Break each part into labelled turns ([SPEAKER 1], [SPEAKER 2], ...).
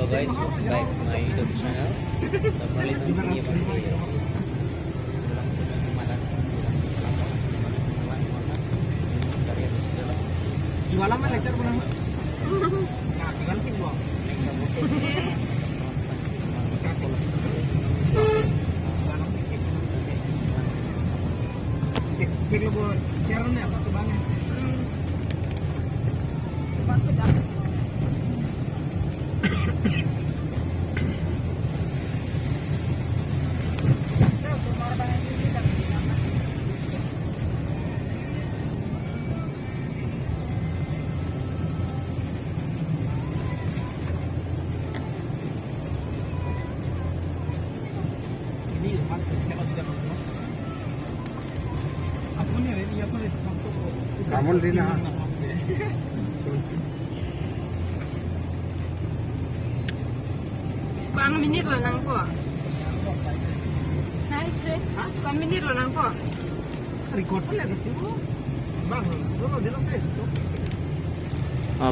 [SPEAKER 1] guys, welcome back to my YouTube channel. Normally itong video ko lang sa mga malat.
[SPEAKER 2] Jualan mah lecture pernah. Nah, tinggal pin gua. Kek lo buat siarannya apa tuh banget? Ini kalau sudah masuk. Aku nih, ini apa nih?
[SPEAKER 3] Kamu di mana?
[SPEAKER 4] Kuan minit lo nang po. Hai, Fred. Kuan minit lo nang po.
[SPEAKER 2] Record pala gitu. Bang, lo dia lo guys.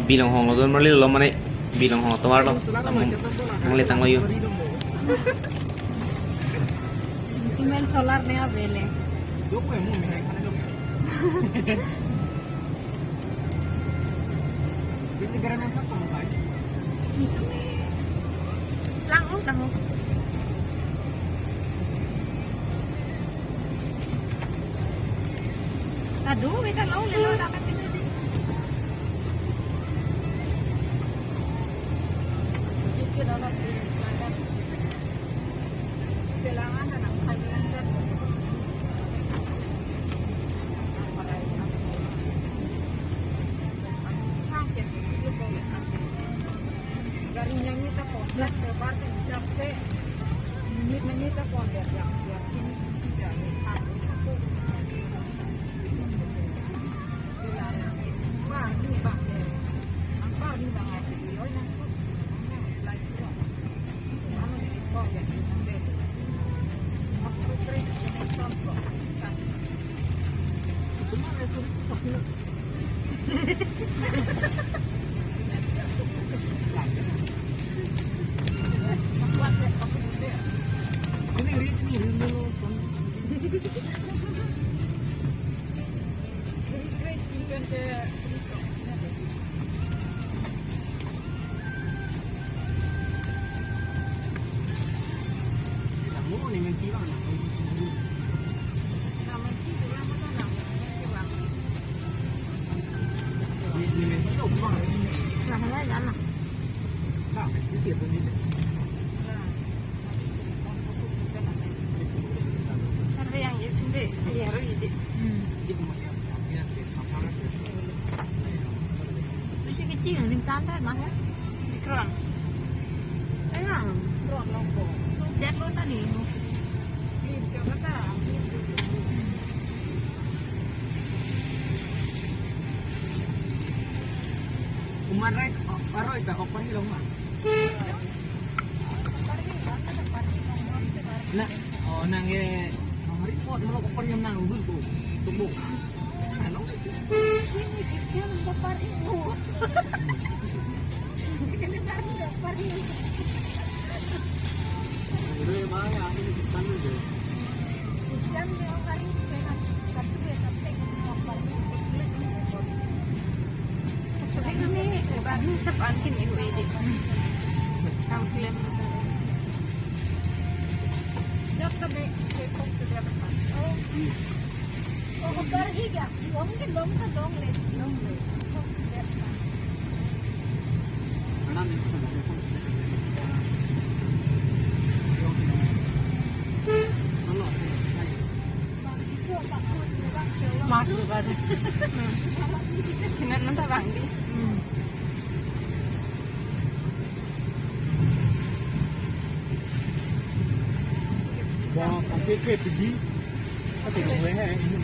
[SPEAKER 1] Bilang hong lo doon mali lo mana bilang hong to warlo. Ang litang lo yun.
[SPEAKER 4] Email solar ne avele.
[SPEAKER 2] Yo pues muy bien, kan lo. Bisa gara nang apa kai?
[SPEAKER 4] Lang tahu. Aduh, kita lo lelo dapat ini. Kita dapat Kelangan anak kalian kan. Garingnya kita komplek lebar tidak se menit apa yang ini tidak harus itu bilangan wah ini bang apa ini bang ada di mana lagi kok mana di kok ya aku terus menonton kok cuma itu kok ini ritmi dulu kamu nih mencira anak ini mencira apa nah lah lah
[SPEAKER 2] nah itu dia
[SPEAKER 4] tapi yang ini ya harus ini masih kecil yang standar mah ya mikron enak mikron lombo lihat lo tadi ini kata
[SPEAKER 2] umaray paro ita open ilong mah na oh nang ye report mo ko pa yung nang dun ko tubo ano
[SPEAKER 4] ini kesian bapak ibu ini baru bapak ibu
[SPEAKER 2] ini mah ya ini kan dulu
[SPEAKER 4] kesian dia orang ini dengan kartu dia sampai bapak ibu tapi kami baru sepan kini ibu ini kamu film jauh tapi kepok sudah depan oh pergi gak mungkin dong le
[SPEAKER 2] anak itu
[SPEAKER 4] masuk baru jangan nanti bang di
[SPEAKER 2] wah sampai ke pergi apa yang gue ini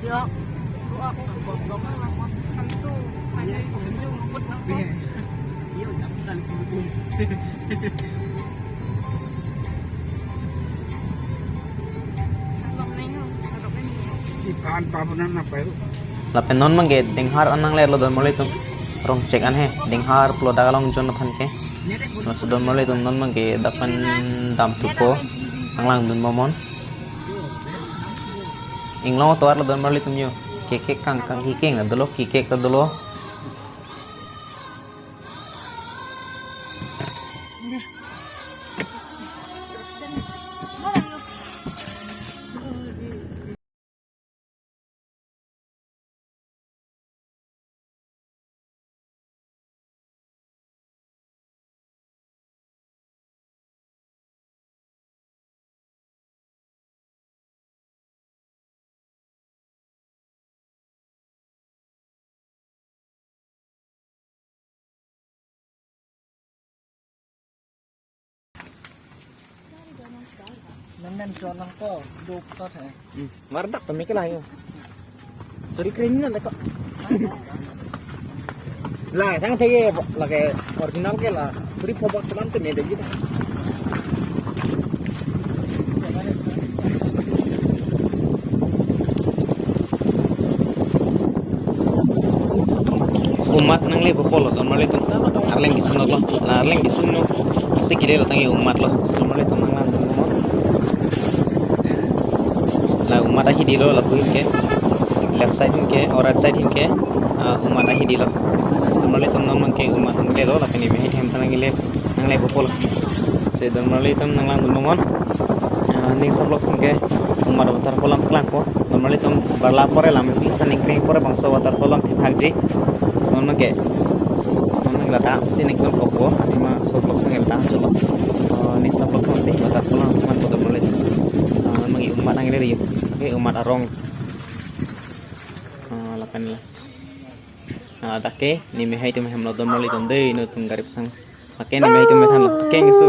[SPEAKER 4] Được. Được. Thằng Su, phải đây của Trung Quốc nó có.
[SPEAKER 2] Iyo tak pesan pun.
[SPEAKER 4] Thằng Lộc này không? Thằng Lộc này nhiều.
[SPEAKER 3] Ikan pabunan apa itu?
[SPEAKER 1] Lapen non mangge denghar anang ler lo don mulai tum rong cek an he denghar plo dagalong jon phan ke no sudon mulai tum non mangge dapan dam tupo anglang dun momon inglo to ar lo don mulai tum yo ke kang kang ki keng na dolo ki kek ta dolo
[SPEAKER 2] Nemen sonang ko, duk ko teh.
[SPEAKER 1] mardak to mi kelai yo suri kering na ko
[SPEAKER 2] Lah, thang thế là cái original cái là free for box lắm thì mình để gì đó.
[SPEAKER 1] umat nang le popolo don mulai tum arleng gisun lo la arleng gisun no pasti kire lo tangi umat lo don mulai tum nang lan dun momon la umat ahi dilo la buin ke left side ke or right side ke umat ahi dilo don mulai tum nom ke umat nang le lo la kani me hem tanang le nang le popolo se don mulai tum nang lan dun momon ning sablok sum ke umat watar kolam klang ko don mulai tum barla pore lam bisa ning kring pore bangso watar kolam thakji son ke non la ta sin ek ko ko atima so blok sang ta cholo ni sa blok sang se ta pulang man to boleh magi umat nang le ri ke umat arong la kan la ta ke ni me hai tum hem lo don boleh don de no tum garip sang ke ni me hai tum me than lo ke ngisu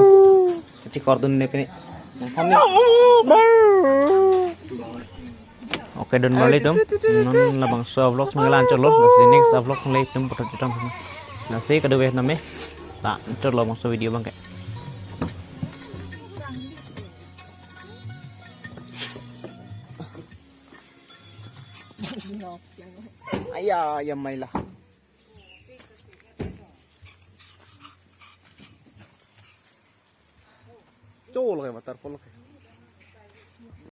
[SPEAKER 1] chi kor dun ne pe tham ni oke don mulai tum non labang so vlog mengelan colok nasi next vlog mulai tum potong potong nasi kedua name tak colok masuk video bang kayak
[SPEAKER 2] Ayah, ya mai lah. Col kayak motor polok.